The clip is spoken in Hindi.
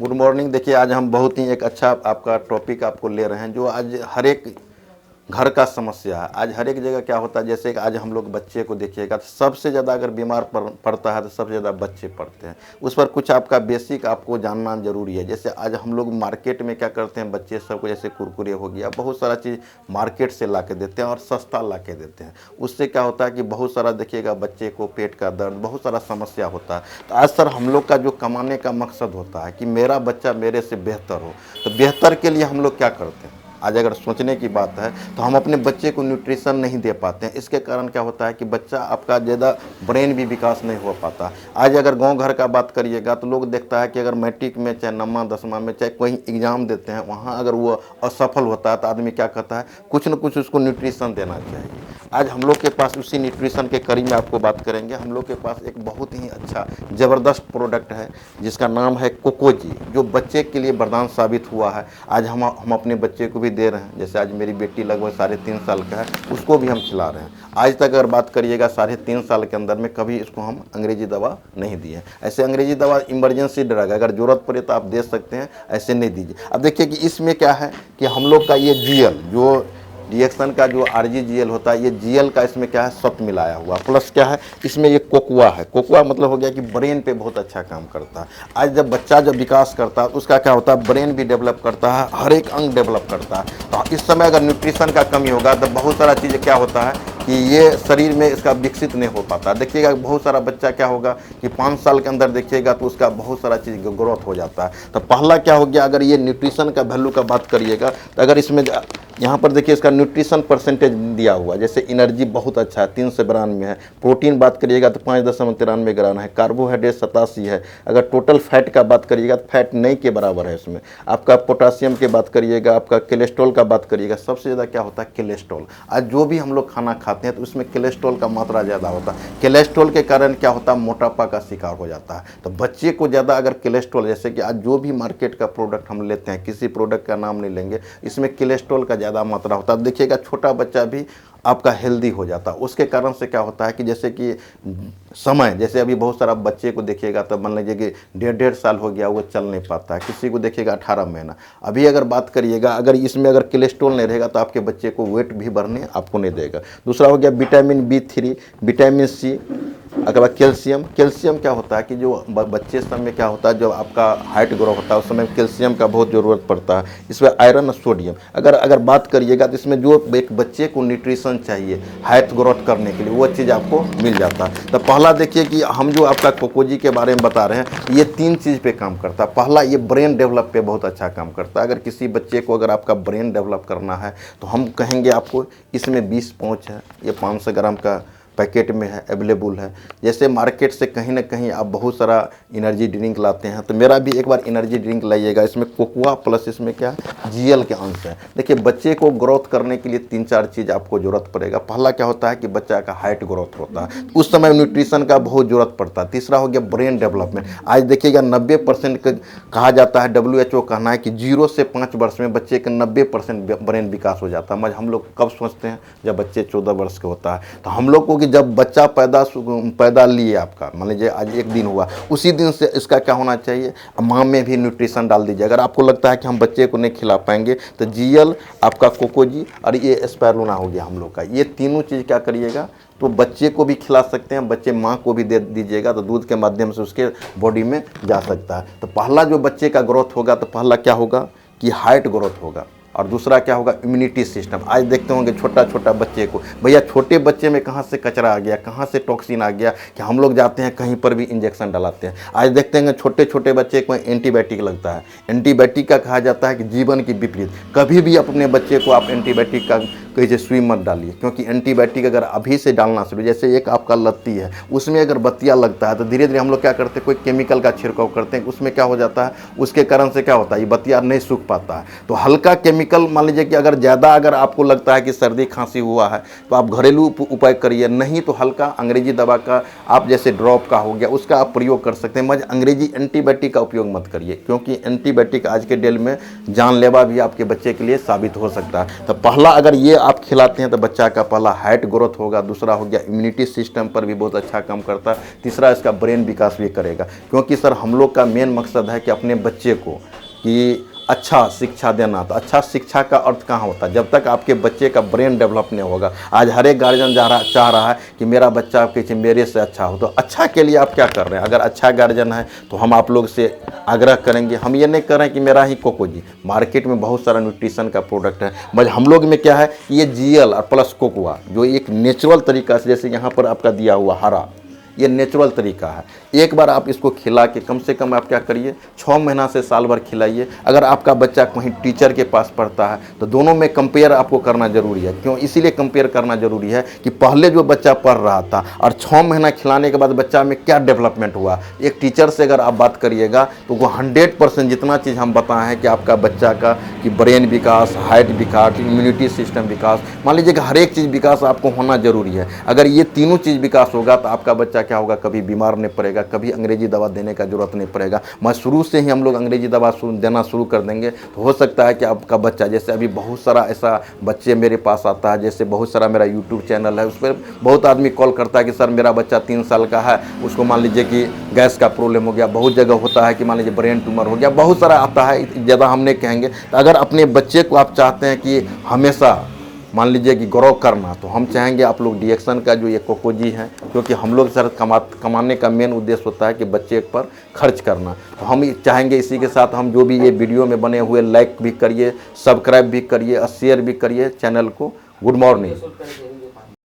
Good morning. देखिए आज हम बहुत ही एक अच्छा आपका टॉपिक आपको ले रहे हैं जो आज हर एक घर का समस्या है। आज हर एक जगह क्या होता है, जैसे कि आज हम लोग बच्चे को देखिएगा तो सबसे ज़्यादा अगर बीमार पड़ता है तो सबसे ज़्यादा बच्चे पड़ते हैं। उस पर कुछ आपका बेसिक आपको जानना जरूरी है। जैसे आज हम लोग मार्केट में क्या करते हैं, बच्चे सबको जैसे कुरकुरे हो गया, बहुत सारा चीज़ मार्केट से ला के देते हैं और सस्ता ला के देते हैं। उससे क्या होता है कि बहुत सारा देखिएगा बच्चे को पेट का दर्द, बहुत सारा समस्या होता है। तो आज सर हम लोग का जो कमाने का मकसद होता है कि मेरा बच्चा मेरे से बेहतर हो, तो बेहतर के लिए हम लोग क्या करते हैं। आज अगर सोचने की बात है तो हम अपने बच्चे को न्यूट्रिशन नहीं दे पाते हैं। इसके कारण क्या होता है कि बच्चा आपका ज़्यादा ब्रेन भी विकास नहीं हो पाता। आज अगर गांव घर का बात करिएगा तो लोग देखता है कि अगर मैट्रिक में चाहे नौमा दसवां में चाहे कोई एग्ज़ाम देते हैं, वहाँ अगर वो असफल होता है तो आदमी क्या कहता है, कुछ न कुछ उसको न्यूट्रिशन देना चाहिए। आज हम लोग के पास उसी न्यूट्रिशन के कड़ी में आपको बात करेंगे। हम लोग के पास एक बहुत ही अच्छा ज़बरदस्त प्रोडक्ट है जिसका नाम है कोकोजी, जो बच्चे के लिए वरदान साबित हुआ है। आज हम अपने बच्चे को भी दे रहे हैं। जैसे आज मेरी बेटी लगभग 3.5 साल का है, उसको भी हम खिला रहे हैं। आज तक अगर बात करिएगा 3.5 साल के अंदर में कभी इसको हम अंग्रेजी दवा नहीं दिए। ऐसे अंग्रेजी दवा इमरजेंसी ड्रग, अगर ज़रूरत पड़े तो आप दे सकते हैं, ऐसे नहीं दीजिए। अब देखिए कि इसमें क्या है कि हम लोग का ये जीएल जो रिएक्शन का जो आरजीजीएल होता है, ये जीएल का इसमें क्या है, सत्व मिलाया हुआ, प्लस क्या है इसमें ये कोकोआ है। कोकोआ मतलब हो गया कि ब्रेन पे बहुत अच्छा काम करता है। आज जब बच्चा जब विकास करता है तो उसका क्या होता है, ब्रेन भी डेवलप करता है, हर एक अंग डेवलप करता है। तो इस समय अगर न्यूट्रिशन का कमी होगा तो बहुत सारा चीज़ क्या होता है कि ये शरीर में इसका विकसित नहीं हो पाता। देखिएगा बहुत सारा बच्चा क्या होगा कि 5 साल के अंदर देखिएगा तो उसका बहुत सारा चीज़ ग्रोथ हो जाता है। तो पहला क्या हो गया, अगर ये न्यूट्रिशन का वैल्यू का बात करिएगा तो अगर इसमें यहाँ पर देखिए इसका न्यूट्रिशन परसेंटेज दिया हुआ, जैसे एनर्जी बहुत अच्छा है, 392 है। प्रोटीन बात करिएगा तो 5.93 ग्राम है। कार्बोहाइड्रेट 87 है। अगर टोटल फैट का बात करिएगा तो फैट नहीं के बराबर है इसमें। आपका पोटासियम की बात करिएगा, आपका कोलेस्ट्रॉल का बात करिएगा, सबसे ज़्यादा क्या होता है कोलेस्ट्रॉल। आज जो भी हम लोग खाना खाते हैं तो उसमें कोलेस्ट्रॉल का मात्रा ज़्यादा होता है। कोलेस्ट्रॉल के कारण क्या होता है, मोटापा का शिकार हो जाता है। तो बच्चे को ज़्यादा अगर कोलेस्ट्रॉल, जैसे कि आज जो भी मार्केट का प्रोडक्ट हम लेते हैं, किसी प्रोडक्ट का नाम नहीं लेंगे, इसमें कोलेस्ट्रॉल का ज़्यादा मात्रा होता है। देखिएगा छोटा बच्चा भी आपका हेल्दी हो जाता है। उसके कारण से क्या होता है कि जैसे कि समय, जैसे अभी बहुत सारा बच्चे को देखिएगा तो मान लीजिए कि 1.5 साल हो गया, वो चल नहीं पाता है। किसी को देखिएगा 18 महीना। अभी अगर बात करिएगा, अगर इसमें अगर कोलेस्ट्रॉल नहीं रहेगा तो आपके बच्चे को वेट भी बढ़ने आपको नहीं देगा। दूसरा हो गया विटामिन B3, विटामिन C, अगर बाद कैल्शियम। कैल्शियम क्या होता है कि जो बच्चे समय क्या होता है, जो आपका हाइट ग्रो होता है उस समय कैल्शियम का बहुत ज़रूरत पड़ता है। इसमें आयरन और सोडियम। अगर बात करिएगा तो इसमें जो एक बच्चे को न्यूट्रिशन चाहिए हाइट ग्रोथ करने के लिए, वो चीज़ आपको मिल जाता है। तो पहला देखिए कि हम जो आपका कोकोजी के बारे में बता रहे हैं, ये 3 चीज़ पे काम करता है। पहला, ये ब्रेन डेवलप पे बहुत अच्छा काम करता है। अगर किसी बच्चे को अगर आपका ब्रेन डेवलप करना है तो हम कहेंगे आपको इसमें 20 पाउच है, ये 500 ग्राम का पैकेट में है, अवेलेबल है। जैसे मार्केट से कहीं ना कहीं आप बहुत सारा एनर्जी ड्रिंक लाते हैं, तो मेरा भी एक बार एनर्जी ड्रिंक लाइएगा। इसमें कोकोआ प्लस इसमें क्या जीएल के अंश है। देखिए बच्चे को ग्रोथ करने के लिए 3-4 चीज़ आपको ज़रूरत पड़ेगा। पहला क्या होता है कि बच्चा का हाइट ग्रोथ होता है, उस समय न्यूट्रिशन का बहुत ज़रूरत पड़ता है। तीसरा हो गया ब्रेन डेवलपमेंट। आज देखिएगा 90% कहा जाता है, WHO कहना है कि 0 से 5 वर्ष में बच्चे का 90% ब्रेन विकास हो जाता है। हम लोग कब सोचते हैं, जब बच्चे 14 वर्ष के होता है। तो हम लोग को कि जब बच्चा पैदा लिए आपका, मान लीजिए आज 1 दिन हुआ, उसी दिन से इसका क्या होना चाहिए, माँ में भी न्यूट्रिशन डाल दीजिए। अगर आपको लगता है कि हम बच्चे को नहीं खिला पाएंगे तो जीएल, आपका कोकोजी और ये स्पाइरुलिना हो गया हम लोग का, ये तीनों चीज़ क्या करिएगा तो बच्चे को भी खिला सकते हैं, बच्चे माँ को भी दे दीजिएगा तो दूध के माध्यम से उसके बॉडी में जा सकता है। तो पहला जो बच्चे का ग्रोथ होगा तो पहला क्या होगा कि हाइट ग्रोथ होगा, और दूसरा क्या होगा, इम्यूनिटी सिस्टम। आज देखते होंगे छोटा छोटा बच्चे को, भैया छोटे बच्चे में कहाँ से कचरा आ गया, कहाँ से टॉक्सिन आ गया कि हम लोग जाते हैं कहीं पर भी इंजेक्शन डलाते हैं। आज देखते हैं छोटे छोटे बच्चे को एंटीबायोटिक लगता है। एंटीबायोटिक का कहा जाता है कि जीवन की विपरीत। कभी भी अपने बच्चे को आप एंटीबायोटिक का कहीं से सुई मत डालिए, क्योंकि एंटीबायोटिक अगर अभी से डालना शुरू, जैसे एक आपका लत्ती है उसमें अगर बत्तियाँ लगता है तो धीरे धीरे हम लोग क्या करते हैं, कोई केमिकल का छिड़काव करते हैं, उसमें क्या हो जाता है, उसके कारण से क्या होता है, ये बत्तियाँ नहीं सूख पाता है। तो हल्का केमिकल केमिकल मान लीजिए कि अगर ज़्यादा अगर आपको लगता है कि सर्दी खांसी हुआ है तो आप घरेलू उपाय करिए, नहीं तो हल्का अंग्रेजी दवा का आप जैसे ड्रॉप का हो गया उसका आप प्रयोग कर सकते हैं। मगर अंग्रेजी एंटीबायोटिक का उपयोग मत करिए, क्योंकि एंटीबायोटिक आज के डेल में जानलेवा भी आपके बच्चे के लिए साबित हो सकता है। तो पहला अगर ये आप खिलाते हैं तो बच्चा का पहला हाइट ग्रोथ होगा, दूसरा हो गया इम्यूनिटी सिस्टम पर भी बहुत अच्छा काम करता है, तीसरा इसका ब्रेन विकास भी करेगा। क्योंकि सर हम लोग का मेन मकसद है कि अपने बच्चे को कि अच्छा शिक्षा देना। तो अच्छा शिक्षा का अर्थ कहाँ होता है, जब तक आपके बच्चे का ब्रेन डेवलप नहीं होगा। आज हर एक गार्जियन चाह रहा है कि मेरा बच्चा आपके मेरे से अच्छा हो, तो अच्छा के लिए आप क्या कर रहे हैं? अगर अच्छा गार्जियन है तो हम आप लोग से आग्रह करेंगे, हम ये नहीं कर रहे हैं कि मेरा ही कोकोजी, मार्केट में बहुत सारा न्यूट्रिशन का प्रोडक्ट है, मगर हम लोग में क्या है कि ये जीएल और प्लस कोकोआ जो एक नेचुरल तरीका से, जैसे यहाँ पर आपका दिया हुआ हरा, ये नेचुरल तरीका है। एक बार आप इसको खिला के कम से कम आप क्या करिए 6 महीना से साल भर खिलाइए। अगर आपका बच्चा कहीं टीचर के पास पढ़ता है तो दोनों में कंपेयर आपको करना जरूरी है। क्यों इसीलिए कंपेयर करना जरूरी है कि पहले जो बच्चा पढ़ रहा था और 6 महीना खिलाने के बाद बच्चा में क्या डेवलपमेंट हुआ। एक टीचर से अगर आप बात करिएगा तो वो 100% जितना चीज़ हम बताएं हैं कि आपका बच्चा का कि ब्रेन विकास, हाइट विकास, इम्यूनिटी सिस्टम विकास, मान लीजिए कि हर एक चीज़ विकास आपको होना जरूरी है। अगर ये तीनों चीज़ विकास होगा तो आपका बच्चा क्या होगा, कभी बीमार नहीं पड़ेगा, कभी अंग्रेजी दवा देने का जरूरत नहीं पड़ेगा। मैं शुरू से ही हम लोग अंग्रेजी दवा देना शुरू कर देंगे तो हो सकता है कि आपका बच्चा, जैसे अभी बहुत सारा ऐसा बच्चे मेरे पास आता है, जैसे बहुत सारा मेरा यूट्यूब चैनल है, उस पर बहुत आदमी कॉल करता है कि सर मेरा बच्चा 3 साल का है, उसको मान लीजिए कि गैस का प्रॉब्लम हो गया, बहुत जगह होता है कि मान लीजिए ब्रेन ट्यूमर हो गया, बहुत सारा आता है, ज़्यादा हम नहीं कहेंगे। तो अगर अपने बच्चे को आप चाहते हैं कि हमेशा मान लीजिए कि ग्रो करना, तो हम चाहेंगे आप लोग डीएक्शन का जो ये कोकोजी है, क्योंकि हम लोग सर कमाने का मेन उद्देश्य होता है कि बच्चे पर खर्च करना। तो हम चाहेंगे इसी के साथ हम जो भी ये वीडियो में बने हुए लाइक भी करिए, सब्सक्राइब भी करिए और शेयर भी करिए चैनल को। Good morning.